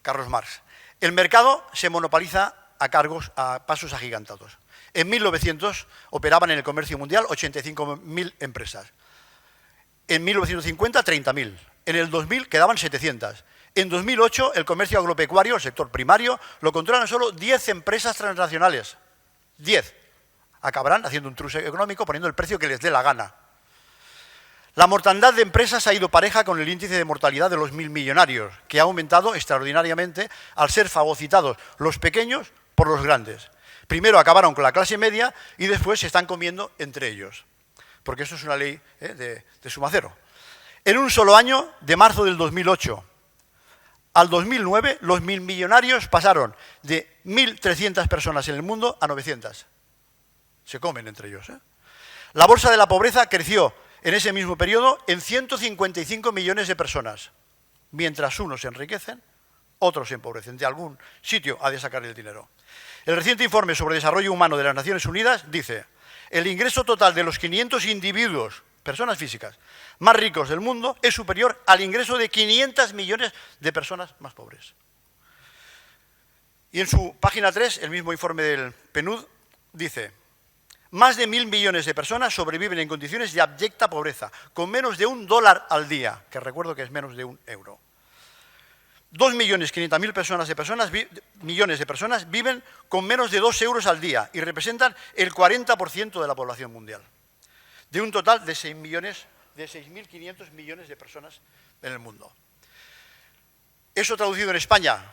Carlos Marx, el mercado se monopoliza a pasos agigantados. En 1900 operaban en el comercio mundial 85.000 empresas. En 1950, 30.000. En el 2000 quedaban 700. En 2008, el comercio agropecuario, el sector primario, lo controlan solo 10 empresas transnacionales. 10. Acabarán haciendo un truce económico poniendo el precio que les dé la gana. La mortandad de empresas ha ido pareja con el índice de mortalidad de los 1.000 millonarios, que ha aumentado extraordinariamente al ser fagocitados los pequeños por los grandes. Primero acabaron con la clase media y después se están comiendo entre ellos, porque eso es una ley de suma cero. En un solo año, de marzo del 2008 al 2009, los 1.000 millonarios pasaron de 1.300 personas en el mundo a 900. Se comen entre ellos. La bolsa de la pobreza creció en ese mismo periodo en 155 millones de personas. Mientras unos se enriquecen, otros se empobrecen. De algún sitio ha de sacar el dinero. El reciente informe sobre desarrollo humano de las Naciones Unidas dice: el ingreso total de los 500 individuos, personas físicas, más ricos del mundo es superior al ingreso de 500 millones de personas más pobres. Y en su página 3, el mismo informe del PNUD dice: más de 1.000 millones de personas sobreviven en condiciones de abyecta pobreza, con menos de $1 al día, que recuerdo que es menos de €1. 2.500.000 millones de personas viven con menos de 2 euros al día y representan el 40% de la población mundial, de un total de 6.500 millones de personas en el mundo. Eso traducido en España,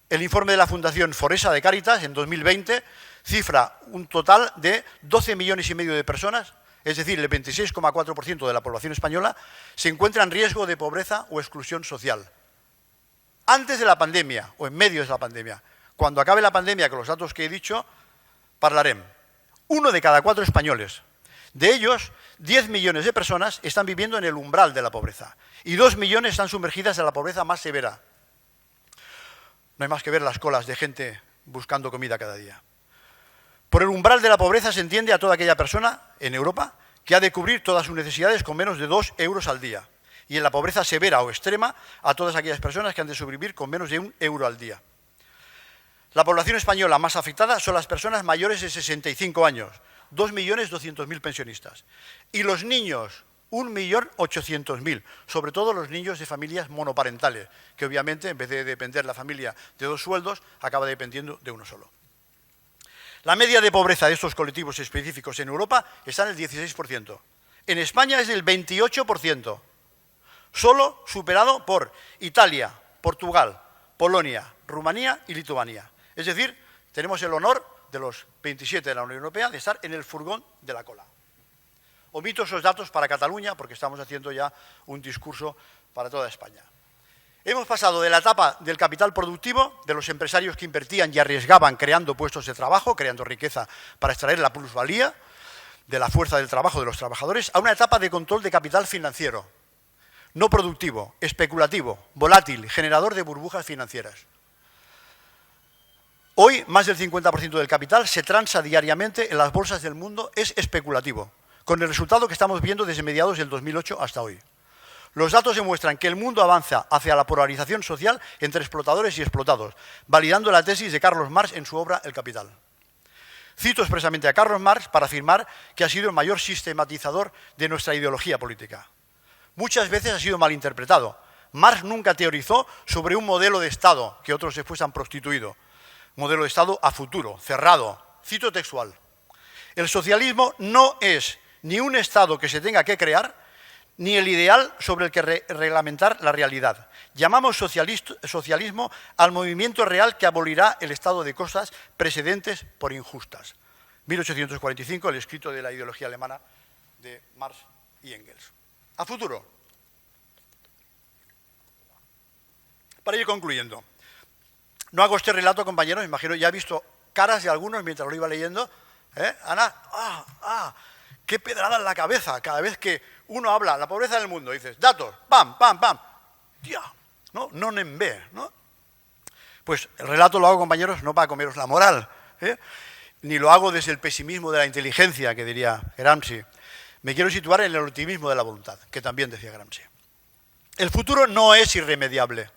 el informe de la Fundación Foresa de Cáritas en 2020 cifra un total de 12 millones y medio de personas, es decir, el 26,4% de la población española, se encuentra en riesgo de pobreza o exclusión social. Antes de la pandemia o en medio de la pandemia. Cuando acabe la pandemia, con los datos que he dicho, parlarem. 1 de cada 4 españoles. De ellos, 10 millones de personas están viviendo en el umbral de la pobreza y 2 millones están sumergidas en la pobreza más severa. No hay más que ver las colas de gente buscando comida cada día. Por el umbral de la pobreza se entiende a toda aquella persona en Europa que ha de cubrir todas sus necesidades con menos de 2 euros al día. Y en la pobreza severa o extrema a todas aquellas personas que han de sobrevivir con menos de 1 euro al día. La población española más afectada son las personas mayores de 65 años, 2.200.000 pensionistas. Y los niños, 1.800.000, sobre todo los niños de familias monoparentales, que obviamente en vez de depender la familia de 2 sueldos, acaba dependiendo de uno solo. La media de pobreza de estos colectivos específicos en Europa está en el 16%. En España es del 28%, solo superado por Italia, Portugal, Polonia, Rumanía y Lituania. Es decir, tenemos el honor de los 27 de la Unión Europea de estar en el furgón de la cola. Omito esos datos para Cataluña porque estamos haciendo ya un discurso para toda España. Hemos pasado de la etapa del capital productivo, de los empresarios que invertían y arriesgaban creando puestos de trabajo, creando riqueza para extraer la plusvalía de la fuerza del trabajo de los trabajadores, a una etapa de control de capital financiero, no productivo, especulativo, volátil, generador de burbujas financieras. Hoy, más del 50% del capital se transa diariamente en las bolsas del mundo, es especulativo, con el resultado que estamos viendo desde mediados del 2008 hasta hoy. Los datos demuestran que el mundo avanza hacia la polarización social entre explotadores y explotados, validando la tesis de Carlos Marx en su obra El Capital. Cito expresamente a Carlos Marx para afirmar que ha sido el mayor sistematizador de nuestra ideología política. Muchas veces ha sido malinterpretado. Marx nunca teorizó sobre un modelo de Estado que otros después han prostituido. Modelo de Estado a futuro, cerrado. Cito textual. El socialismo no es ni un Estado que se tenga que crear, ni el ideal sobre el que reglamentar la realidad. Llamamos socialismo al movimiento real que abolirá el estado de cosas precedentes por injustas. 1845, el escrito de la ideología alemana de Marx y Engels. A futuro. Para ir concluyendo. No hago este relato, compañeros, imagino, ya he visto caras de algunos mientras lo iba leyendo. Ana, qué pedrada en la cabeza cada vez que uno habla la pobreza del mundo, dices, datos, pam, pam, pam, tía, ¿no? Non en ve, ¿no? Pues el relato lo hago, compañeros, no para comeros la moral, ni lo hago desde el pesimismo de la inteligencia, que diría Gramsci. Me quiero situar en el optimismo de la voluntad, que también decía Gramsci. El futuro no es irremediable,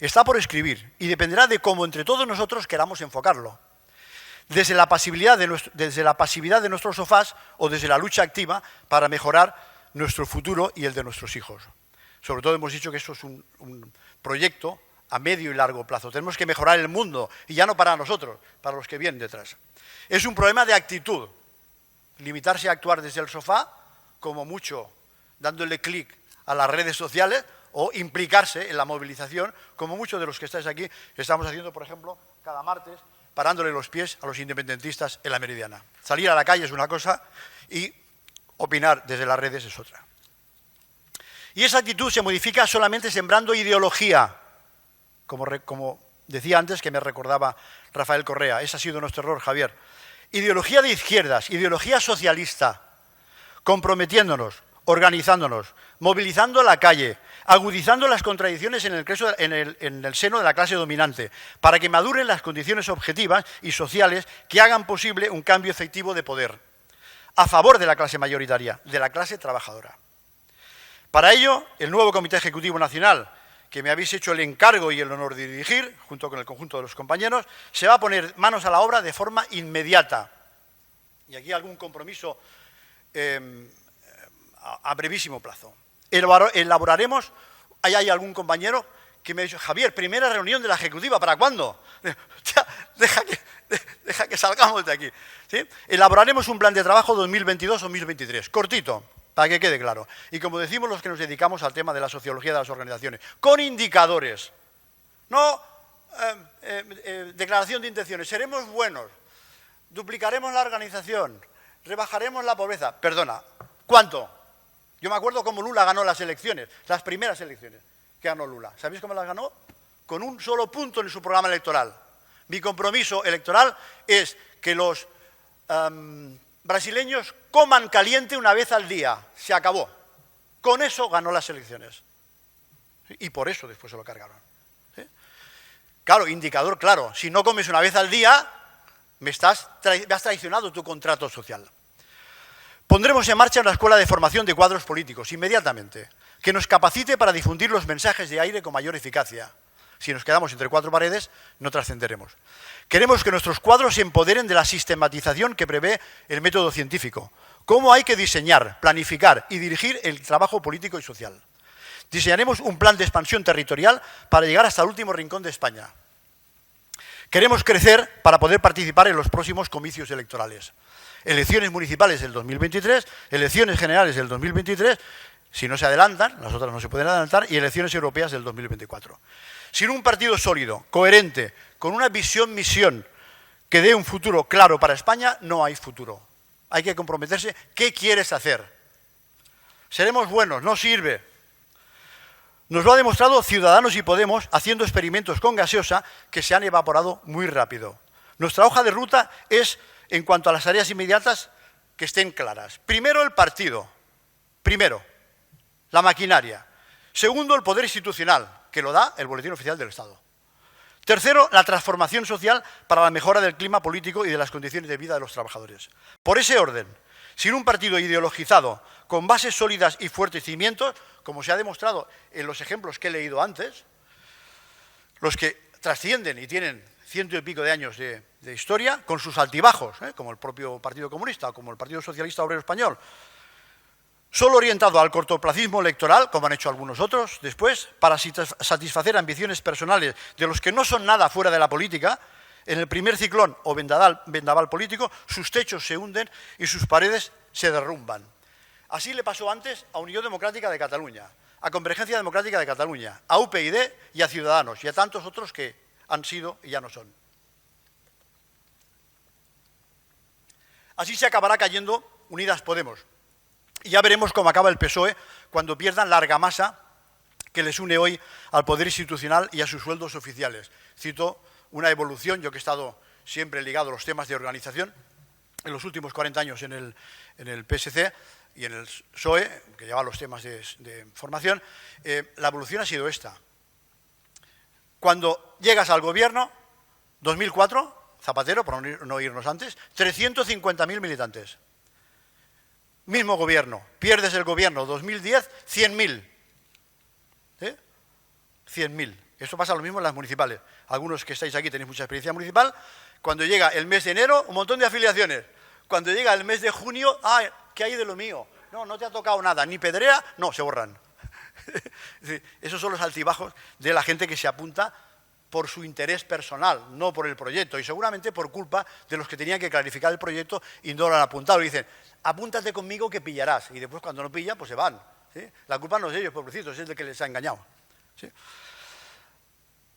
está por escribir y dependerá de cómo entre todos nosotros queramos enfocarlo. Desde la pasividad de nuestros sofás o desde la lucha activa para mejorar nuestro futuro y el de nuestros hijos. Sobre todo hemos dicho que esto es un proyecto a medio y largo plazo. Tenemos que mejorar el mundo, y ya no para nosotros, para los que vienen detrás. Es un problema de actitud. Limitarse a actuar desde el sofá, como mucho dándole clic a las redes sociales, o implicarse en la movilización, como muchos de los que estáis aquí estamos haciendo, por ejemplo, cada martes, parándole los pies a los independentistas en la Meridiana. Salir a la calle es una cosa y opinar desde las redes es otra. Y esa actitud se modifica solamente sembrando ideología, como decía antes, que me recordaba Rafael Correa. Ese ha sido nuestro error, Javier. Ideología de izquierdas, ideología socialista, comprometiéndonos, organizándonos, movilizando a la calle, agudizando las contradicciones en el seno de la clase dominante, para que maduren las condiciones objetivas y sociales que hagan posible un cambio efectivo de poder, a favor de la clase mayoritaria, de la clase trabajadora. Para ello, el nuevo Comité Ejecutivo Nacional, que me habéis hecho el encargo y el honor de dirigir, junto con el conjunto de los compañeros, se va a poner manos a la obra de forma inmediata. Y aquí algún compromiso a brevísimo plazo. Elaboraremos, ahí hay algún compañero que me ha dicho, Javier, primera reunión de la Ejecutiva, ¿para cuándo? Deja que salgamos de aquí. ¿Sí? Elaboraremos un plan de trabajo 2022-2023, cortito, para que quede claro. Y como decimos los que nos dedicamos al tema de la sociología de las organizaciones, con indicadores, no declaración de intenciones, seremos buenos. duplicaremos la organización, rebajaremos la pobreza. Perdona, ¿cuánto? Yo me acuerdo cómo Lula ganó las elecciones, las primeras elecciones que ganó Lula. ¿Sabéis cómo las ganó? Con un solo punto en su programa electoral. Mi compromiso electoral es que los brasileños coman caliente una vez al día. Se acabó. Con eso ganó las elecciones. Y por eso después se lo cargaron. ¿Sí? Claro, indicador claro. Si no comes una vez al día, me has traicionado tu contrato social. Pondremos en marcha una escuela de formación de cuadros políticos, inmediatamente, que nos capacite para difundir los mensajes de aire con mayor eficacia. Si nos quedamos entre cuatro paredes, no trascenderemos. Queremos que nuestros cuadros se empoderen de la sistematización que prevé el método científico. Cómo hay que diseñar, planificar y dirigir el trabajo político y social. Diseñaremos un plan de expansión territorial para llegar hasta el último rincón de España. Queremos crecer para poder participar en los próximos comicios electorales. Elecciones municipales del 2023, elecciones generales del 2023, si no se adelantan, las otras no se pueden adelantar, y elecciones europeas del 2024. Sin un partido sólido, coherente, con una visión-misión que dé un futuro claro para España, no hay futuro. Hay que comprometerse. ¿Qué quieres hacer? Seremos buenos, no sirve. Nos lo ha demostrado Ciudadanos y Podemos haciendo experimentos con gaseosa que se han evaporado muy rápido. Nuestra hoja de ruta es, en cuanto a las tareas inmediatas, que estén claras. Primero, el partido. Primero, la maquinaria. Segundo, el poder institucional, que lo da el Boletín Oficial del Estado. Tercero, la transformación social para la mejora del clima político y de las condiciones de vida de los trabajadores. Por ese orden, sin un partido ideologizado, con bases sólidas y fuertes cimientos, como se ha demostrado en los ejemplos que he leído antes, los que trascienden y tienen 100 y pico de años de historia, con sus altibajos, como el propio Partido Comunista o como el Partido Socialista Obrero Español, solo orientado al cortoplacismo electoral, como han hecho algunos otros después, para satisfacer ambiciones personales de los que no son nada fuera de la política. En el primer ciclón o vendaval político, sus techos se hunden y sus paredes se derrumban. Así le pasó antes a Unión Democrática de Cataluña, a Convergencia Democrática de Cataluña, a UPyD y a Ciudadanos, y a tantos otros que han sido y ya no son. Así se acabará cayendo Unidas Podemos. Y ya veremos cómo acaba el PSOE cuando pierdan la argamasa que les une hoy al poder institucional y a sus sueldos oficiales. Cito una evolución, yo que he estado siempre ligado a los temas de organización, en los últimos 40 años en el PSC y en el PSOE, que lleva los temas de formación, la evolución ha sido esta. Cuando llegas al gobierno, 2004, Zapatero, por no irnos antes, 350.000 militantes. Mismo gobierno, pierdes el gobierno, 2010, 100.000. ¿Sí? 100.000. Esto pasa lo mismo en las municipales. Algunos que estáis aquí tenéis mucha experiencia municipal. Cuando llega el mes de enero, un montón de afiliaciones. Cuando llega el mes de junio, ¿qué hay de lo mío? No te ha tocado nada, ni pedrea, no, se borran. Esos son los altibajos de la gente que se apunta por su interés personal, no por el proyecto, y seguramente por culpa de los que tenían que clarificar el proyecto y no lo han apuntado. Y dicen, apúntate conmigo que pillarás. Y después cuando no pillan, pues se van. ¿Sí? La culpa no es de ellos, pobrecitos, es de que les ha engañado. ¿Sí?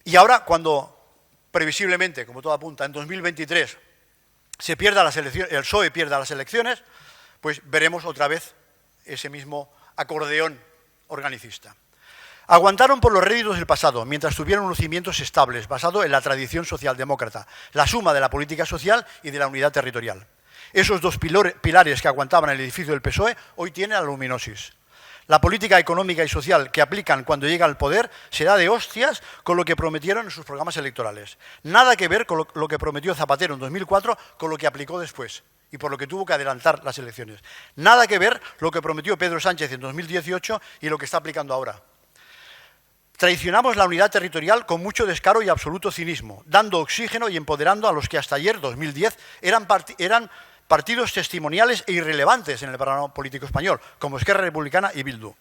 Y ahora, cuando previsiblemente, como todo apunta, en 2023 se pierda las elecciones, el PSOE pierda las elecciones, pues veremos otra vez ese mismo acordeón organicista. Aguantaron por los réditos del pasado, mientras tuvieron unos cimientos estables, basados en la tradición socialdemócrata, la suma de la política social y de la unidad territorial. Esos dos pilares que aguantaban el edificio del PSOE hoy tienen la luminosis. La política económica y social que aplican cuando llega al poder se da de hostias con lo que prometieron en sus programas electorales. Nada que ver con lo que prometió Zapatero en 2004 con lo que aplicó después y por lo que tuvo que adelantar las elecciones. Nada que ver lo que prometió Pedro Sánchez en 2018 y lo que está aplicando ahora. Traicionamos la unidad territorial con mucho descaro y absoluto cinismo, dando oxígeno y empoderando a los que hasta ayer, 2010, eran partidos testimoniales e irrelevantes en el panorama político español, como Esquerra Republicana y Bildu.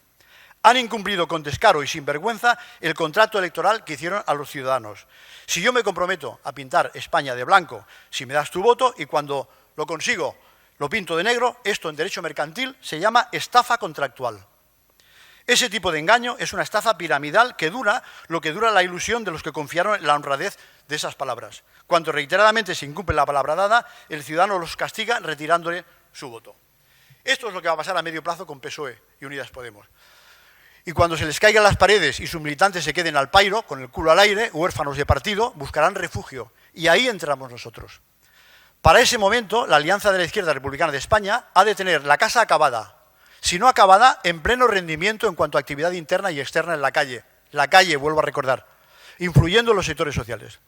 Han incumplido con descaro y sinvergüenza el contrato electoral que hicieron a los ciudadanos. Si yo me comprometo a pintar España de blanco, si me das tu voto, y cuando lo consigo lo pinto de negro, esto en derecho mercantil se llama estafa contractual. Ese tipo de engaño es una estafa piramidal que dura lo que dura la ilusión de los que confiaron en la honradez de esas palabras. Cuando reiteradamente se incumple la palabra dada, el ciudadano los castiga retirándole su voto. Esto es lo que va a pasar a medio plazo con PSOE y Unidas Podemos. Y cuando se les caigan las paredes y sus militantes se queden al pairo, con el culo al aire, huérfanos de partido, buscarán refugio. Y ahí entramos nosotros. Para ese momento, la Alianza de la Izquierda Republicana de España ha de tener la casa acabada, si no acabada, en pleno rendimiento en cuanto a actividad interna y externa en la calle, vuelvo a recordar, influyendo en los sectores sociales.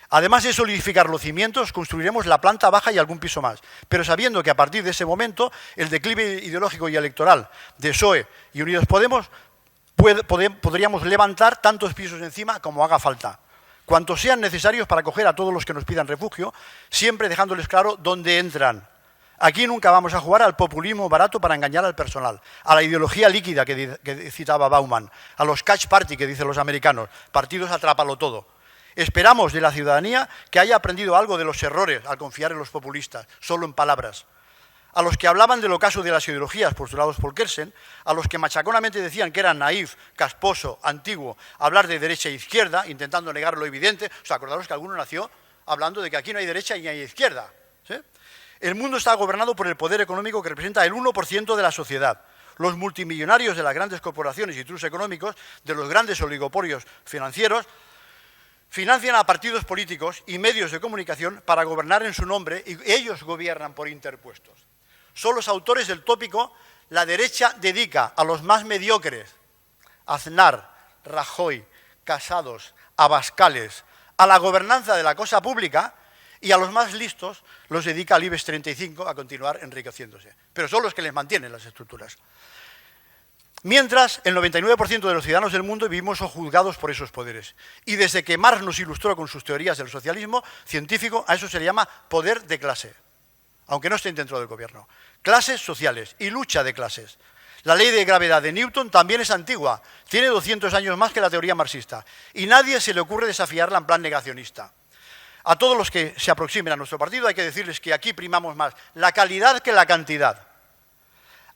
Además de solidificar los cimientos, construiremos la planta baja y algún piso más, pero sabiendo que a partir de ese momento el declive ideológico y electoral de PSOE y Unidas Podemos podríamos levantar tantos pisos encima como haga falta, cuantos sean necesarios para acoger a todos los que nos pidan refugio, siempre dejándoles claro dónde entran. Aquí nunca vamos a jugar al populismo barato para engañar al personal, a la ideología líquida que citaba Bauman, a los catch party que dicen los americanos, partidos atrápalo todo. Esperamos de la ciudadanía que haya aprendido algo de los errores al confiar en los populistas, solo en palabras. A los que hablaban del ocaso de las ideologías postulados por Kelsen, a los que machaconamente decían que era naif, casposo, antiguo, hablar de derecha e izquierda, intentando negar lo evidente. O sea, acordaros que alguno nació hablando de que aquí no hay derecha y no hay izquierda, ¿sí? El mundo está gobernado por el poder económico que representa el 1% de la sociedad. Los multimillonarios de las grandes corporaciones y trusts económicos, de los grandes oligopolios financieros, financian a partidos políticos y medios de comunicación para gobernar en su nombre y ellos gobiernan por interpuestos. Son los autores del tópico «La derecha dedica a los más mediocres, Aznar, Rajoy, Casados, Abascales, a la gobernanza de la cosa pública y a los más listos los dedica al IBEX 35 a continuar enriqueciéndose». Pero son los que les mantienen las estructuras. Mientras, el 99% de los ciudadanos del mundo vivimos juzgados por esos poderes. Y desde que Marx nos ilustró con sus teorías del socialismo científico, a eso se le llama poder de clase, aunque no estén dentro del gobierno. Clases sociales y lucha de clases. La ley de gravedad de Newton también es antigua, tiene 200 años más que la teoría marxista, y nadie se le ocurre desafiarla en plan negacionista. A todos los que se aproximen a nuestro partido hay que decirles que aquí primamos más la calidad que la cantidad.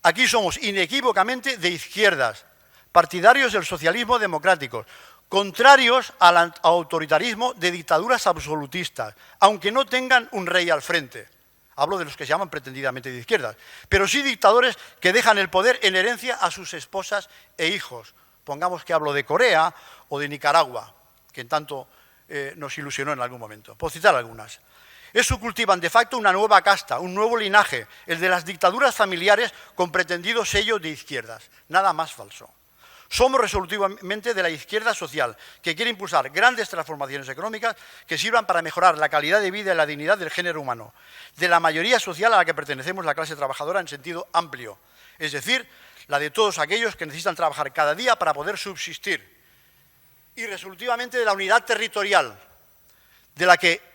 Aquí somos inequívocamente de izquierdas, partidarios del socialismo democrático, contrarios al autoritarismo de dictaduras absolutistas, aunque no tengan un rey al frente. Hablo de los que se llaman pretendidamente de izquierdas, pero sí dictadores que dejan el poder en herencia a sus esposas e hijos. Pongamos que hablo de Corea o de Nicaragua, que en tanto nos ilusionó en algún momento. Por citar algunas. Eso cultivan de facto una nueva casta, un nuevo linaje, el de las dictaduras familiares con pretendido sello de izquierdas. Nada más falso. Somos resolutivamente de la izquierda social, que quiere impulsar grandes transformaciones económicas que sirvan para mejorar la calidad de vida y la dignidad del género humano, de la mayoría social a la que pertenecemos la clase trabajadora en sentido amplio, es decir, la de todos aquellos que necesitan trabajar cada día para poder subsistir, y resolutivamente de la unidad territorial, de la que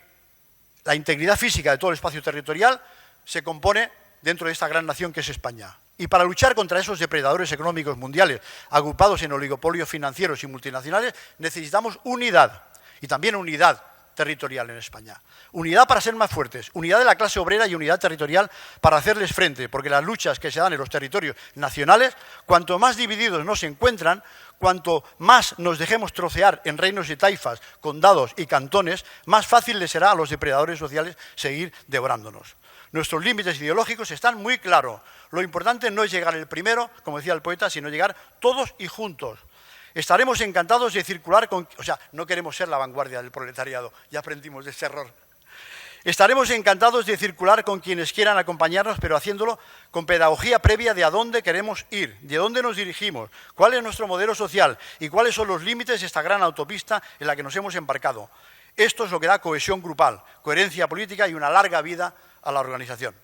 la integridad física de todo el espacio territorial se compone dentro de esta gran nación que es España. Y para luchar contra esos depredadores económicos mundiales agrupados en oligopolios financieros y multinacionales necesitamos unidad y también unidad territorial en España. Unidad para ser más fuertes, unidad de la clase obrera y unidad territorial para hacerles frente, porque las luchas que se dan en los territorios nacionales, cuanto más divididos nos encuentran, cuanto más nos dejemos trocear en reinos y taifas, condados y cantones, más fácil les será a los depredadores sociales seguir devorándonos. Nuestros límites ideológicos están muy claros. Lo importante no es llegar el primero, como decía el poeta, sino llegar todos y juntos. Estaremos encantados de circular con... O sea, no queremos ser la vanguardia del proletariado, ya aprendimos de ese error. Estaremos encantados de circular con quienes quieran acompañarnos, pero haciéndolo con pedagogía previa de a dónde queremos ir, de dónde nos dirigimos, cuál es nuestro modelo social y cuáles son los límites de esta gran autopista en la que nos hemos embarcado. Esto es lo que da cohesión grupal, coherencia política y una larga vida a la organización.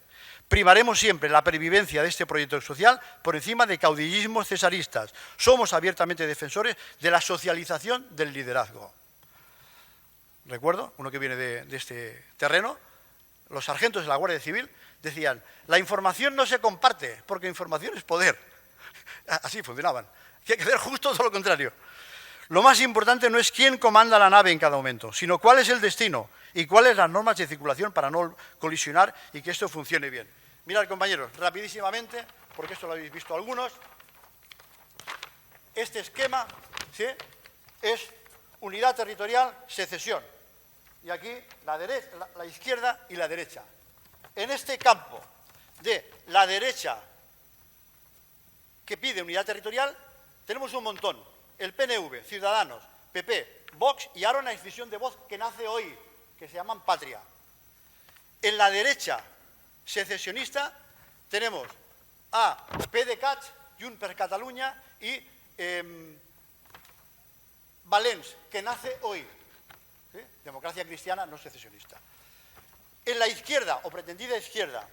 Primaremos siempre la pervivencia de este proyecto social por encima de caudillismos cesaristas. Somos abiertamente defensores de la socialización del liderazgo. Recuerdo, uno que viene de este terreno, los sargentos de la Guardia Civil decían, la información no se comparte, porque información es poder. Así funcionaban. Y hay que hacer justo todo lo contrario. Lo más importante no es quién comanda la nave en cada momento, sino cuál es el destino y cuáles las normas de circulación para no colisionar y que esto funcione bien. Mirad, compañeros, rapidísimamente, porque esto lo habéis visto algunos, este esquema, ¿sí?, es unidad territorial, secesión. y aquí la izquierda y la derecha. En este campo de la derecha que pide unidad territorial, tenemos un montón. El PNV, Ciudadanos, PP, Vox y ahora una expresión de voz que nace hoy, que se llaman Patria. En la derecha secesionista tenemos a PDeCAT, Junts per Catalunya y Valens, que nace hoy. ¿Sí? Democracia cristiana no secesionista. En la izquierda, o pretendida izquierda,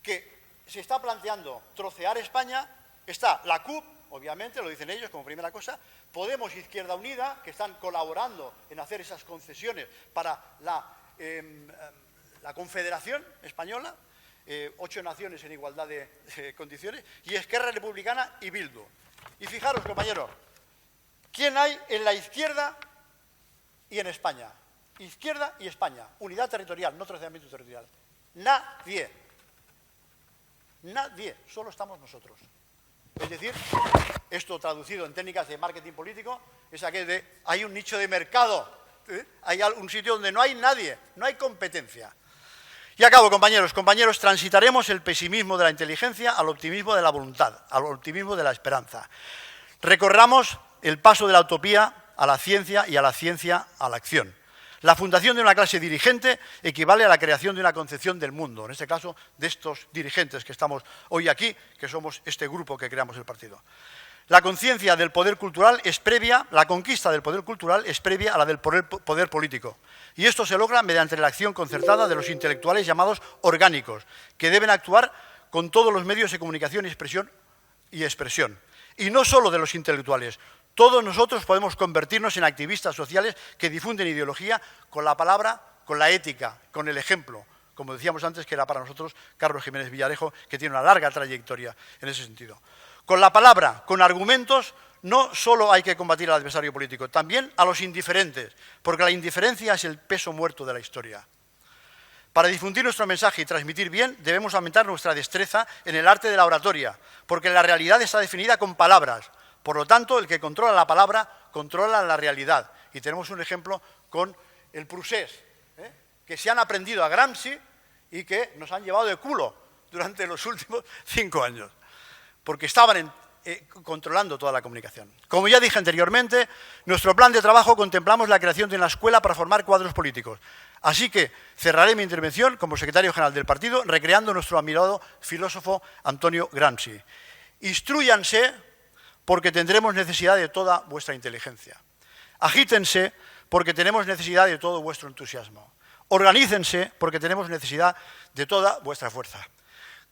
que se está planteando trocear España, está la CUP, obviamente, lo dicen ellos como primera cosa, Podemos, Izquierda Unida, que están colaborando en hacer esas concesiones para la Confederación Española, 8 naciones en igualdad de condiciones, y Esquerra Republicana y Bildu. Y fijaros, compañeros, ¿quién hay en la izquierda y en España? Izquierda y España, unidad territorial, no troceamiento territorial. Nadie. Nadie, solo estamos nosotros. Es decir, esto traducido en técnicas de marketing político, es aquel de hay un nicho de mercado, hay un sitio donde no hay nadie, no hay competencia. Y acabo, compañeros, transitaremos el pesimismo de la inteligencia al optimismo de la voluntad, al optimismo de la esperanza. Recorramos el paso de la utopía a la ciencia y a la ciencia a la acción. La fundación de una clase dirigente equivale a la creación de una concepción del mundo, en este caso de estos dirigentes que estamos hoy aquí, que somos este grupo que creamos el partido. La conciencia del poder cultural es previa, la conquista del poder cultural es previa a la del poder político. Y esto se logra mediante la acción concertada de los intelectuales llamados orgánicos, que deben actuar con todos los medios de comunicación y expresión. Y no solo de los intelectuales. Todos nosotros podemos convertirnos en activistas sociales que difunden ideología con la palabra, con la ética, con el ejemplo. Como decíamos antes, que era para nosotros Carlos Jiménez Villarejo, que tiene una larga trayectoria en ese sentido. Con la palabra, con argumentos, no solo hay que combatir al adversario político, también a los indiferentes, porque la indiferencia es el peso muerto de la historia. Para difundir nuestro mensaje y transmitir bien, debemos aumentar nuestra destreza en el arte de la oratoria, porque la realidad está definida con palabras. Por lo tanto, el que controla la palabra, controla la realidad. Y tenemos un ejemplo con el Prusés, que se han aprendido a Gramsci y que nos han llevado de culo durante los últimos 5 años, porque estaban controlando toda la comunicación. Como ya dije anteriormente, nuestro plan de trabajo contemplamos la creación de una escuela para formar cuadros políticos. Así que cerraré mi intervención como secretario general del partido recreando nuestro admirado filósofo Antonio Gramsci. Instrúyanse porque tendremos necesidad de toda vuestra inteligencia. Agítense porque tenemos necesidad de todo vuestro entusiasmo. Organícense porque tenemos necesidad de toda vuestra fuerza.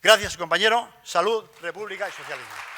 Gracias, compañero. Salud, República y Socialismo.